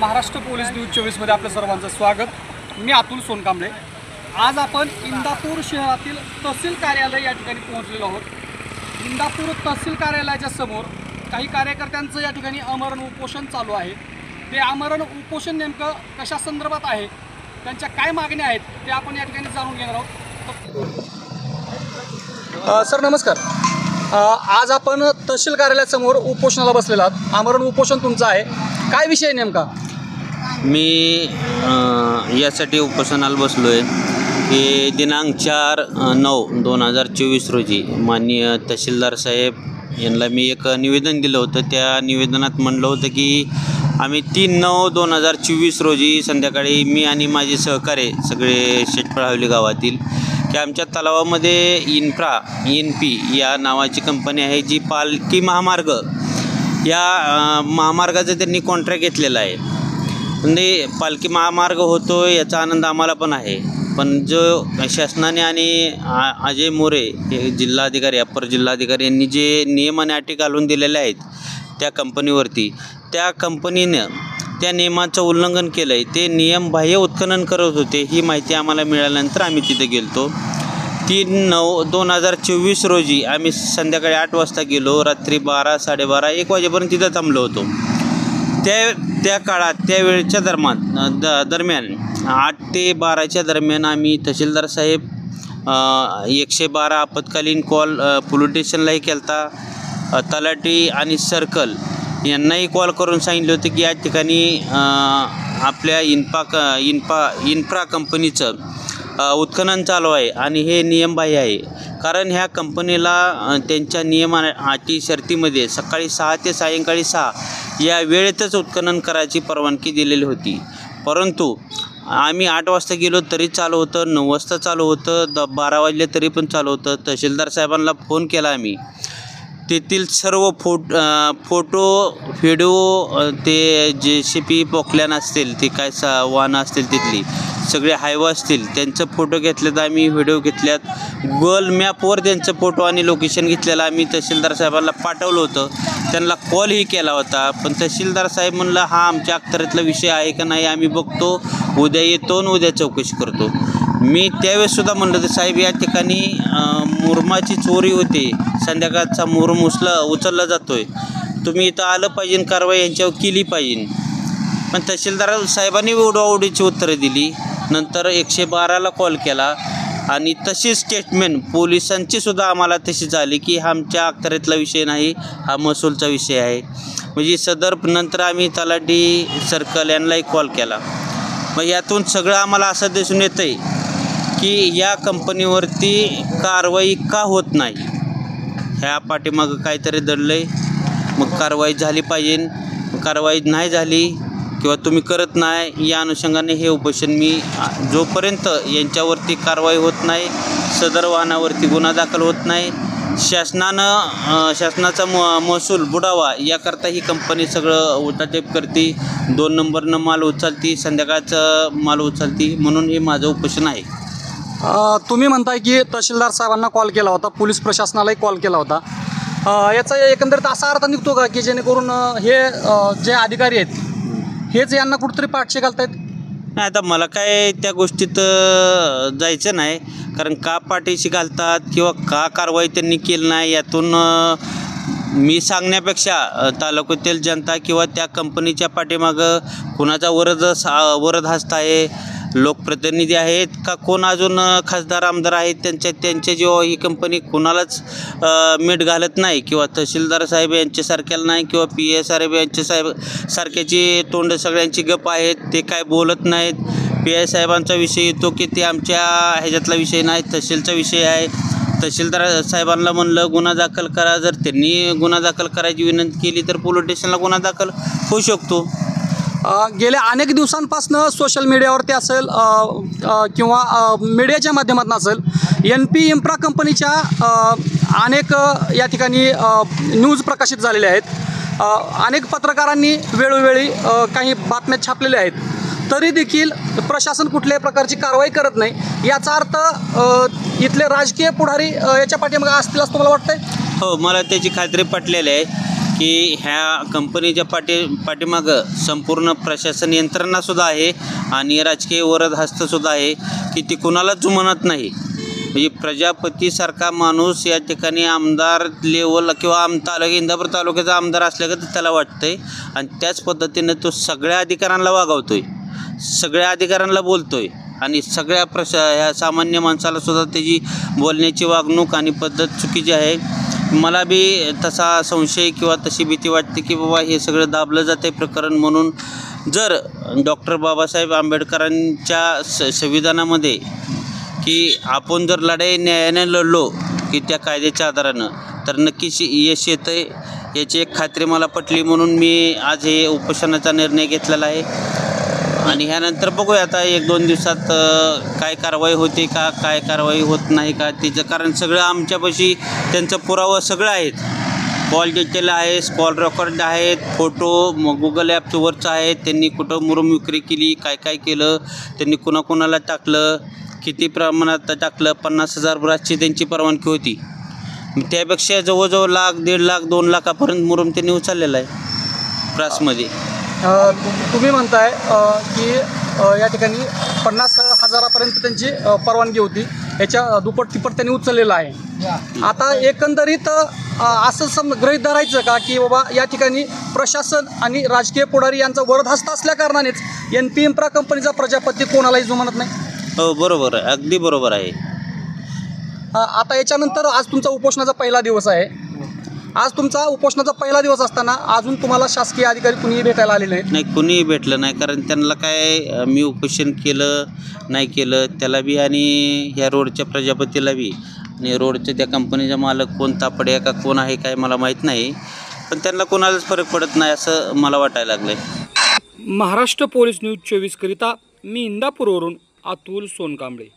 Maharashtra police news 24मध्ये आपल्या सर्वांचं स्वागत। मी अतुल सोनकांबळे। आज आपण इंदापूर शहरातील तहसील कार्यालय या ठिकाणी पोहोचलेलो आहोत। इंदापूर तहसील कार्यालयाच्या समोर काही कार्यकर्त्यांचं या ठिकाणी आमरण उपोषण चालू आहे। ते आमरण उपोषण नेमकं कशा संदर्भात आहे, त्यांच्या काय मागण्या आहेत ते आपण या ठिकाणी जाणून घेणार आहोत। सर नमस्कार। आज आपण तहसील कार्यालयासमोर उपोषणाला बसलेला आहात। आमरण उपोषण तुमचं आहे, काय विषय नेमका? मी यासाठी उपोषणाला बसलो आहे की दिनांक 4/9/2024 रोजी माननीय तहसीलदार साहेब यांना मी एक निवेदन दिलं होतं। त्या निवेदनात म्हणलं होतं की आम्ही 3/9/2024 रोजी संध्याकाळी मी आणि माझे सहकारी सगळे शेटपळावली गावातील की आमच्या तलावामध्ये NP या नावाची कंपनी आहे, जी पालखी महामार्ग या महामार्गाचं त्यांनी कॉन्ट्रॅक्ट घेतलेला आहे। म्हणजे पालखी महामार्ग होतो याचा आनंद आम्हाला पण आहे, पण जो शासनाने आणि अजय मोरे हे जिल्हाधिकारी अप्पर जिल्हाधिकारी यांनी जे नियम आणि अटी घालून दिलेले आहेत त्या कंपनीवरती, त्या कंपनीनं त्या नियमाचं उल्लंघन केलं आहे। ते नियम बाह्य उत्खनन करत होते। ही माहिती आम्हाला मिळाल्यानंतर आम्ही तिथे गेलो। 3/9/2024 रोजी आम्ही संध्याकाळी 8 वाजता गेलो, रात्री 12, 12:30, 1 वाजेपर्यंत तिथं थांबलो होतो। त्या काळात त्या वेळेच्या दरम्यान 8 ते 12च्या दरम्यान आम्ही तहसीलदार साहेब 112 आपत्कालीन कॉल पोलीस स्टेशनलाही केला, तलाठी आणि सर्कल यांनाही कॉल करून सांगितलं होतं की या ठिकाणी आपल्या इन्फ्रा कंपनीचं उत्खनन चालू आहे आणि हे नियमबाह्य आहे। कारण ह्या कंपनीला त्यांच्या नियम अटी शर्तीमध्ये सकाळी 6 ते सायंकाळी 6 या वेळेतच उत्खनन करायची परवानगी दिलेली होती, परंतु आम्ही 8 वाजता गेलो तरी चालू होतं, 9 वाजता चालू होतं, 12 वाजले तरी पण चालू होतं। तहसीलदार साहेबांना फोन केला आम्ही, तेथील सर्व फोटो व्हिडिओ, ते JCP पोकल्यान असतील, ते काय वाहनं असतील तिथली सगळे हायवे असतील त्यांचं फोटो घेतलेत आम्ही, व्हिडिओ घेतल्यात, गुगल मॅपवर त्यांचं फोटो आणि लोकेशन घेतलेलं आम्ही तहसीलदार साहेबांना पाठवलं होतं। त्यांना कॉलही केला होता, पण तहसीलदार साहेब म्हणलं हा आमच्या अखत्यारीतला विषय आहे का नाही आम्ही बघतो, उद्या येतो आणि उद्या चौकशी करतो। मी त्यावेळेससुद्धा म्हणलं तर साहेब या ठिकाणी मुरमाची चोरी होते, संध्याकाळचा मुरुम उचलला जातो आहे, तुम्ही इथं आलं पाहिजे, कारवाई यांच्यावर केली पाहिजे। पण तहसीलदार साहेबांनी ओढाओढीची उत्तरं दिली। नंतर 112ला कॉल केला आणि तशी स्टेटमेंट पोलिसांचीसुद्धा आम्हाला तशीच आली की हा आमच्या अखत्यारीतला विषय नाही, हा महसूलचा विषय आहे। म्हणजे सदर नंतर आम्ही तलाठी सर्कल यांनाही कॉल केला। मग यातून सगळं आम्हाला असं दिसून येतं आहे की या कंपनीवरती कारवाई का होत नाही, ह्या पाठीमागं काहीतरी दडलं आहे। मग कारवाई झाली पाहिजे, कारवाई नाही झाली किंवा तुम्ही करत नाही, या अनुषंगाने हे उपोषण मी जोपर्यंत यांच्यावरती कारवाई होत नाही, सदर वाहनावरती गुन्हा दाखल होत नाही, शासनाचा महसूल बुडावा याकरता ही कंपनी सगळं उठाटेप करते, 2 नंबरनं माल उचलती, संध्याकाळचं माल उचलती, म्हणून हे माझं उपोषण आहे। तुम्ही म्हणताय की तहसीलदार साहेबांना कॉल केला होता, पोलीस प्रशासनालाही कॉल केला होता, याचा एकंदरीत असा अर्थ निघतो का की जेणेकरून हे जे अधिकारी आहेत हेच यांना कुठंतरी पाठशी घालतायत? नाही, आता मला काय त्या गोष्टीत जायचं नाही, कारण का पाठीशी घालतात किंवा का कारवाई त्यांनी केली नाही यातून मी सांगण्यापेक्षा तालुक्यातील जनता किंवा त्या कंपनीच्या पाठीमागं कुणाचा वरद हस्त आहे, लोकप्रतिनिधी आहेत का कोण अजून खासदार आमदार आहेत, त्यांच्या जेव्हा ही कंपनी कुणालाच मीठ घालत नाही किंवा तहसीलदार साहेब यांच्यासारख्याला नाही किंवा PA साहेब सारख्याची तोंड सगळ्यांची गप आहेत, ते काय बोलत नाहीत। PI साहेबांचा विषय येतो की ते आमच्या ह्याच्यातला विषय नाही, तहसीलचा विषय आहे। तहसीलदार साहेबांना म्हणलं गुन्हा दाखल करा, जर त्यांनी गुन्हा दाखल करायची विनंती केली तर पोलीस स्टेशनला गुन्हा दाखल होऊ शकतो। गेल्या अनेक दिवसांपासून सोशल मीडियावरती असेल किंवा मीडियाच्या माध्यमातून असेल, NP इन्फ्रा कंपनीच्या अनेक या ठिकाणी न्यूज प्रकाशित झालेल्या आहेत। अनेक पत्रकारांनी वेळोवेळी काही बातम्या छापलेल्या आहेत, तरी देखील प्रशासन कुठल्याही प्रकारची कारवाई करत नाही। याचा अर्थ इथले राजकीय पुढारी याच्या पाठीमागे असतील असं तुम्हाला वाटतंय? हो, मला त्याची खात्री पटलेली आहे। की ह्या कंपनीच्या पाठीमागं संपूर्ण प्रशासन यंत्रणासुद्धा आहे आणि राजकीय वरद हस्तसुद्धा आहे की ती कुणालाच जुमानत नाही. म्हणजे प्रजापतीसारखा माणूस या ठिकाणी आमदार लेवल किंवा इंदापूर तालुक्याचा आमदार असल्यागत त्याला वाटतं आहे आणि त्याच पद्धतीनं तो सगळ्या अधिकाऱ्यांना वागवतो आहे, सगळ्या अधिकाऱ्यांना बोलतो आहे आणि सगळ्या ह्या सामान्य माणसाला सुद्धा त्याची बोलण्याची वागणूक आणि पद्धत चुकीची आहे. मला बी तसा संशय किंवा तशी भीती वाटते की बाबा हे सगळं दाबलं जातं आहे प्रकरण. म्हणून जर डॉक्टर बाबासाहेब आंबेडकरांच्या संविधानामध्ये की आपण जर लढाई न्यायाने लढलो की त्या कायद्याच्या आधारानं तर नक्कीच यश येतं आहे याची एक खात्री मला पटली. म्हणून मी आज हे उपोषणाचा निर्णय घेतलेला आहे आणि ह्यानंतर बघूया आता 1-2 दिवसात काय कारवाई होते का, काय कारवाई होत नाही का तिचं. कारण सगळं आमच्यापाशी त्यांचं पुरावा सगळं आहेत. कॉल डिटेल आहे, कॉल रेकॉर्ड आहेत, फोटो गुगल ॲपवरचं आहेत. त्यांनी कुठं मुरुम विक्री केली, काय काय केलं, त्यांनी कुणाकुणाला टाकलं, किती प्रमाणात टाकलं. 50,000 ब्रासची त्यांची परवानगी होती. त्यापेक्षा जवळजवळ लाख, 1.5 लाख, 2 लाखापर्यंत मुरुम त्यांनी उचललेला आहे ब्रासमध्ये. तुम्ही म्हणताय की या ठिकाणी 50,000पर्यंत त्यांची परवानगी होती, याच्या दुप्पट तिप्पट त्यांनी उचललेलं आहे. आता एकंदरीत असं गृहीत धरायचं का की बाबा या ठिकाणी प्रशासन आणि राजकीय पुढारी यांचा वरदहस्त असल्याकारणानेच NP इन्फ्रा कंपनीचा प्रजापती कोणालाही जुमानत नाही? हो, बरोबर आहे, अगदी बरोबर आहे. आता याच्यानंतर आज तुमचा उपोषणाचा पहिला दिवस आहे. आज तुमचा उपोषणाचा पहिला दिवस असताना अजून तुम्हाला शासकीय अधिकारी कुणीही भेटायला आलेले नाहीत? नाही, कुणीही भेटलं नाही. कारण त्यांना काय मी उपोषण केलं नाही केलं त्याला बी आणि ह्या रोडच्या प्रजापतीला बी आणि रोडच्या त्या कंपनीचा मालक कोण तापडे का कोण आहे काय मला माहीत नाही, पण त्यांना कोणालाच फरक पडत नाही असं मला वाटायला लागलं आहे. महाराष्ट्र पोलीस न्यूज 24 करिता मी इंदापूरवरून अतुल सोनकांबळे.